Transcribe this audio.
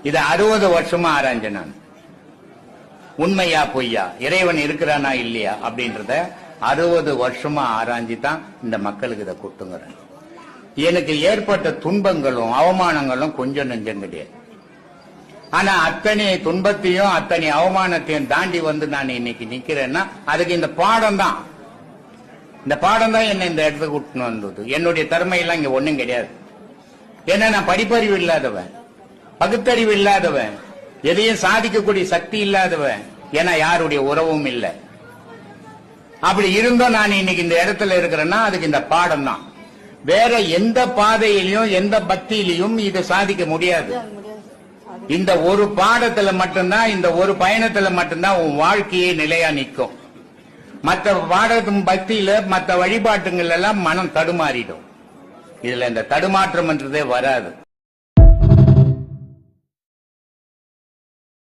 இதை 60 வருஷமா ஆராய்ஞ்ச நான். உண்மையா பொய்யா, இறைவன் இருக்கிறானா இல்லையா அப்படின்றத 60 வருஷமா ஆராய்ஞ்சி தான் இந்த மக்களுக்கு இதை கொடுத்துங்கிறேன். எனக்கு ஏற்பட்ட துன்பங்களும் அவமானங்களும் கொஞ்சம் நெஞ்சம் கிடையாது. ஆனா அத்தனை துன்பத்தையும் அத்தனை அவமானத்தையும் தாண்டி வந்து நான் இன்னைக்கு நிக்கிறேன்னா அதுக்கு இந்த பாடம் தான். இந்த பாடம் தான் என்ன இந்த இடத்துக்கு கூட்டின்னு வந்தது. என்னுடைய திறமையெல்லாம் இங்க ஒண்ணும் கிடையாது. ஏன்னா நான் படிப்பறிவு இல்லாதவன், பகுத்தறிவு இல்லாதவன், எதையும் சாதிக்கக்கூடிய சக்தி இல்லாதவன். ஏன்னா யாருடைய உறவும் இல்லை. அப்படி இருந்தும் நான் இன்னைக்கு இந்த இடத்துல இருக்கிறேன்னா அதுக்கு இந்த பாடம் தான். வேற எந்த பாதையிலையும் எந்த பக்தியிலையும் இதை சாதிக்க முடியாது. இந்த ஒரு பாடத்துல மட்டும்தான், இந்த ஒரு பயணத்துல மட்டும்தான் உன் வாழ்க்கையே நிலையா நிற்கும். மற்ற பாடத்தும் பக்தியில மற்ற வழிபாட்டுங்கள் எல்லாம் மனம் தடுமாறிடும். இதுல இந்த தடுமாற்றம் என்றதே வராது.